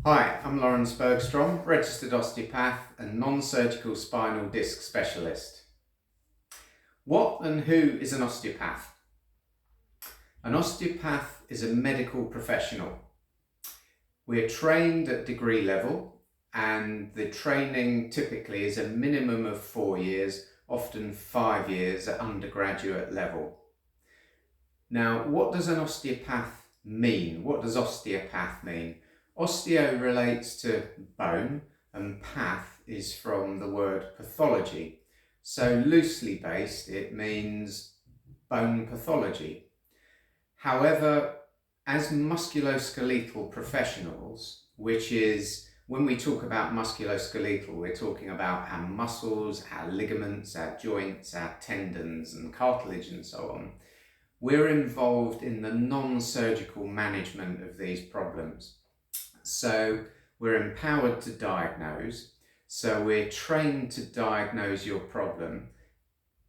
Hi, I'm Lawrence Bergstrom, registered osteopath and non-surgical spinal disc specialist. What and who is an osteopath? An osteopath is a medical professional. We're trained at degree level, and the training typically is a minimum of 4 years, often 5 years at undergraduate level. Now, what does an osteopath mean? What does osteopath mean? Osteo relates to bone and path is from the word pathology. So loosely based, it means bone pathology. However, as musculoskeletal professionals, which is when we talk about musculoskeletal, we're talking about our muscles, our ligaments, our joints, our tendons and cartilage and so on. We're involved in the non-surgical management of these problems. So we're empowered to diagnose. So we're trained to diagnose your problem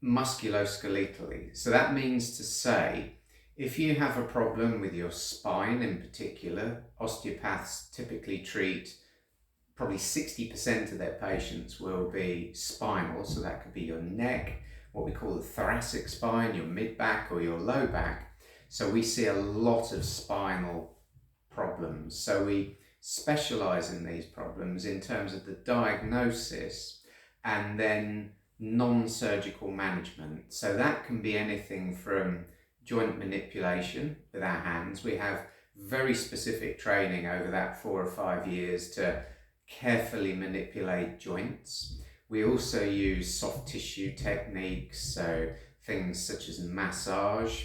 musculoskeletally. So that means to say, if you have a problem with your spine in particular, osteopaths typically treat probably 60% of their patients will be spinal. So that could be your neck, what we call the thoracic spine, your mid-back or your low back. So we see a lot of spinal problems. So we specialize in these problems in terms of the diagnosis and then non-surgical management. So that can be anything from joint manipulation with our hands. We have very specific training over that 4 or 5 years to carefully manipulate joints. We also use soft tissue techniques, so things such as massage.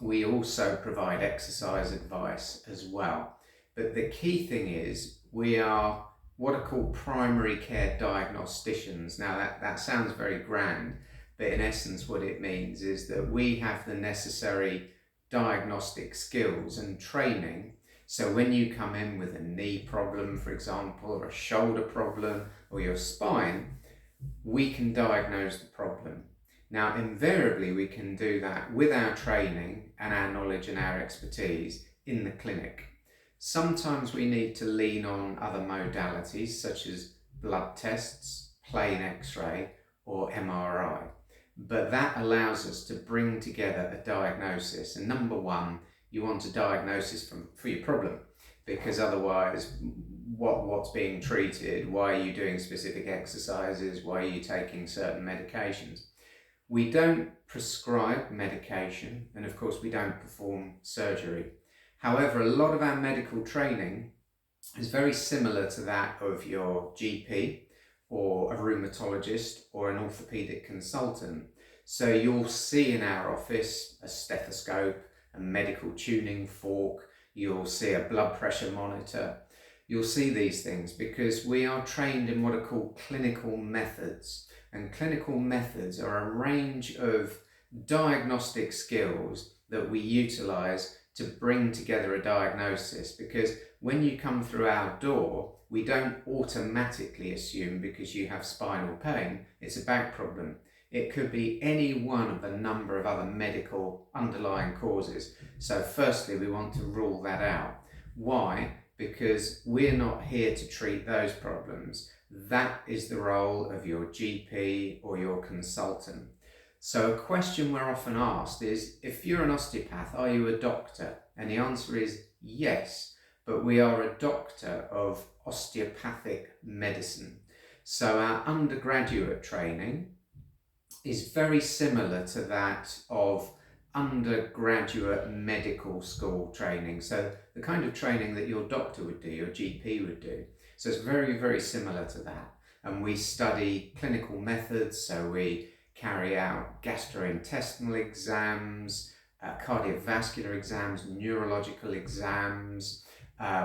We also provide exercise advice as well. But the key thing is we are what are called primary care diagnosticians. Now that sounds very grand, but in essence what it means is that we have the necessary diagnostic skills and training. So when you come in with a knee problem, for example, or a shoulder problem, or your spine, we can diagnose the problem. Now, invariably, we can do that with our training and our knowledge and our expertise in the clinic. Sometimes we need to lean on other modalities, such as blood tests, plain X-ray, or MRI. But that allows us to bring together a diagnosis. And number one, you want a diagnosis for your problem, because otherwise what's being treated, why are you doing specific exercises, why are you taking certain medications? We don't prescribe medication, and of course we don't perform surgery. However, a lot of our medical training is very similar to that of your GP or a rheumatologist or an orthopedic consultant. So you'll see in our office a stethoscope, a medical tuning fork, you'll see a blood pressure monitor. You'll see these things because we are trained in what are called clinical methods. And clinical methods are a range of diagnostic skills that we utilize to bring together a diagnosis, because when you come through our door, we don't automatically assume because you have spinal pain, it's a back problem. It could be any one of a number of other medical underlying causes. So firstly, we want to rule that out. Why? Because we're not here to treat those problems. That is the role of your GP or your consultant. So a question we're often asked is, if you're an osteopath, are you a doctor? And the answer is yes, but we are a doctor of osteopathic medicine. So our undergraduate training is very similar to that of undergraduate medical school training. So the kind of training that your doctor would do, your GP would do. So it's very, very similar to that. And we study clinical methods, so we carry out gastrointestinal exams, cardiovascular exams, neurological exams.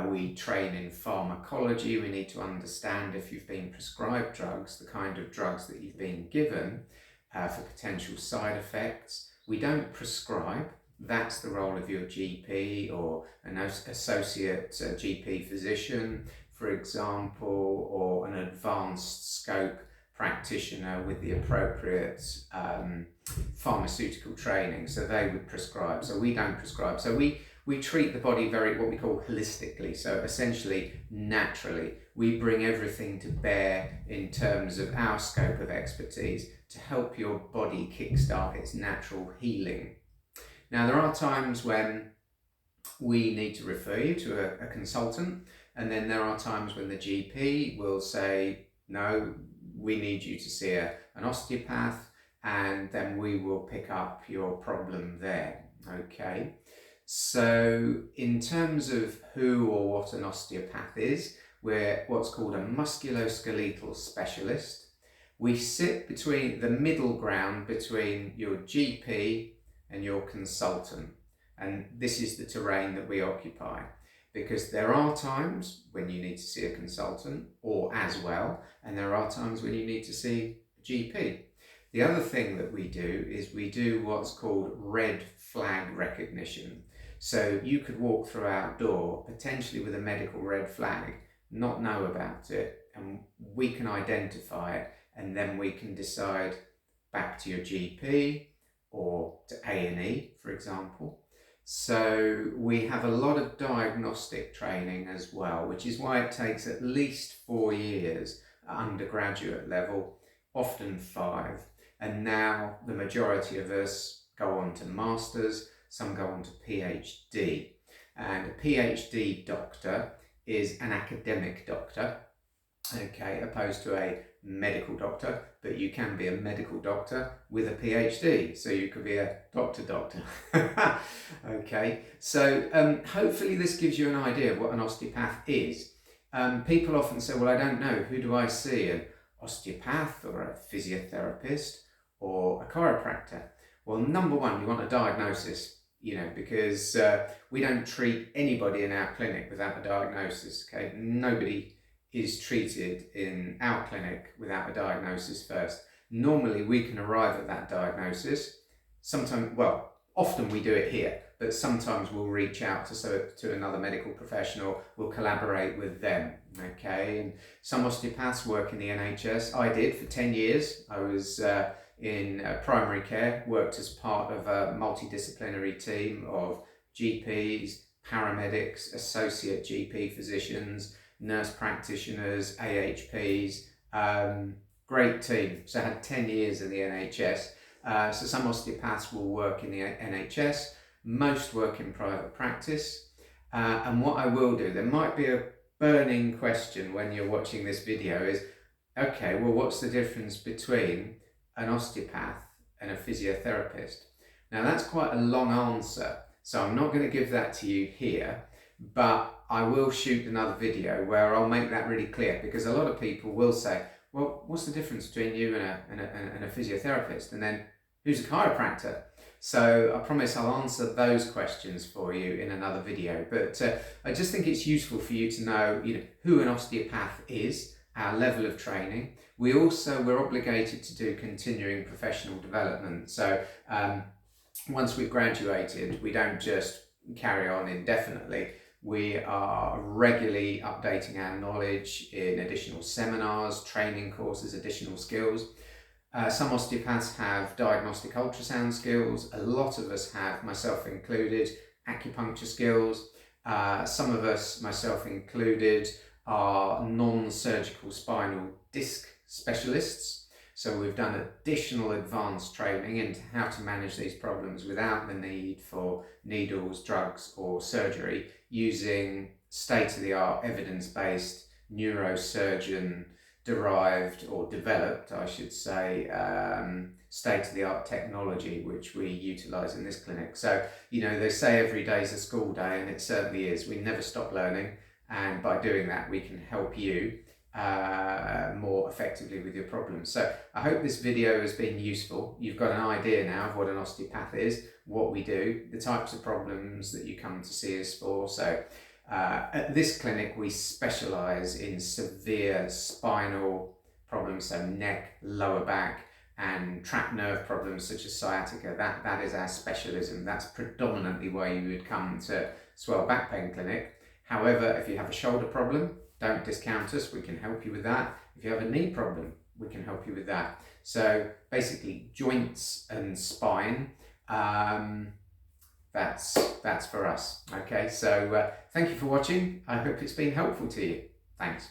We train in pharmacology. We need to understand if you've been prescribed drugs, the kind of drugs that you've been given for potential side effects. We don't prescribe. That's the role of your GP or an associate GP physician, for example, or an advanced scope practitioner with the appropriate pharmaceutical training. So they would prescribe. So we don't prescribe. So we We treat the body very, what we call holistically, so essentially naturally. We bring everything to bear in terms of our scope of expertise to help your body kickstart its natural healing. Now, there are times when we need to refer you to a consultant, and then there are times when the GP will say, no, we need you to see an osteopath, and then we will pick up your problem there. Okay, so in terms of who or what an osteopath is, we're what's called a musculoskeletal specialist. We sit between the middle ground between your GP and your consultant, and this is the terrain that we occupy, because there are times when you need to see a consultant or as well, and there are times when you need to see a GP. The other thing that we do is we do what's called red flag recognition. So you could walk through our door potentially with a medical red flag, not know about it, and we can identify it, and then we can decide back to your GP or to A&E, for example. So we have a lot of diagnostic training as well, which is why it takes at least 4 years at undergraduate level, often 5. And now the majority of us go on to masters, some go on to PhD. And a PhD doctor is an academic doctor, okay, opposed to a medical doctor, but you can be a medical doctor with a PhD, so you could be a doctor. Okay, so hopefully this gives you an idea of what an osteopath is. People often say, well, I don't know, who do I see, an osteopath or a physiotherapist or a chiropractor? Well, number one, you want a diagnosis, because we don't treat anybody in our clinic without a diagnosis, okay? Nobody is treated in our clinic without a diagnosis first. Normally we can arrive at that diagnosis. Sometimes, well, often we do it here, but sometimes we'll reach out to another medical professional, we'll collaborate with them, okay? And some osteopaths work in the NHS. I did for 10 years. I was in primary care, worked as part of a multidisciplinary team of GPs, paramedics, associate GP physicians, nurse practitioners, AHPs, great team. So I had 10 years in the NHS. So some osteopaths will work in the NHS, most work in private practice. And what I will do, there might be a burning question when you're watching this video is, okay, well, what's the difference between an osteopath and a physiotherapist? Now that's quite a long answer, so I'm not going to give that to you here, but I will shoot another video where I'll make that really clear, because a lot of people will say, well, what's the difference between you and a physiotherapist? And then, who's a chiropractor? So I promise I'll answer those questions for you in another video. But I just think it's useful for you to know, who an osteopath is, our level of training. We're obligated to do continuing professional development. So once we've graduated, we don't just carry on indefinitely. We are regularly updating our knowledge in additional seminars, training courses, additional skills. Some osteopaths have diagnostic ultrasound skills. A lot of us have, myself included, acupuncture skills. Some of us, myself included, are non-surgical spinal disc specialists. So we've done additional advanced training into how to manage these problems without the need for needles, drugs or surgery, using state-of-the-art evidence-based neurosurgeon derived or developed, I should say, state-of-the-art technology which we utilise in this clinic. So, they say every day is a school day, and it certainly is. We never stop learning, and by doing that we can help you more effectively with your problems. So I hope this video has been useful. You've got an idea now of what an osteopath is, what we do, the types of problems that you come to see us for. So at this clinic we specialise in severe spinal problems, so neck, lower back, and trapped nerve problems such as sciatica. That is our specialism. That's predominantly where you would come to Swell Back Pain Clinic. However, if you have a shoulder problem, don't discount us, we can help you with that. If you have a knee problem, we can help you with that. So basically joints and spine, that's for us. Okay, so thank you for watching. I hope it's been helpful to you. Thanks.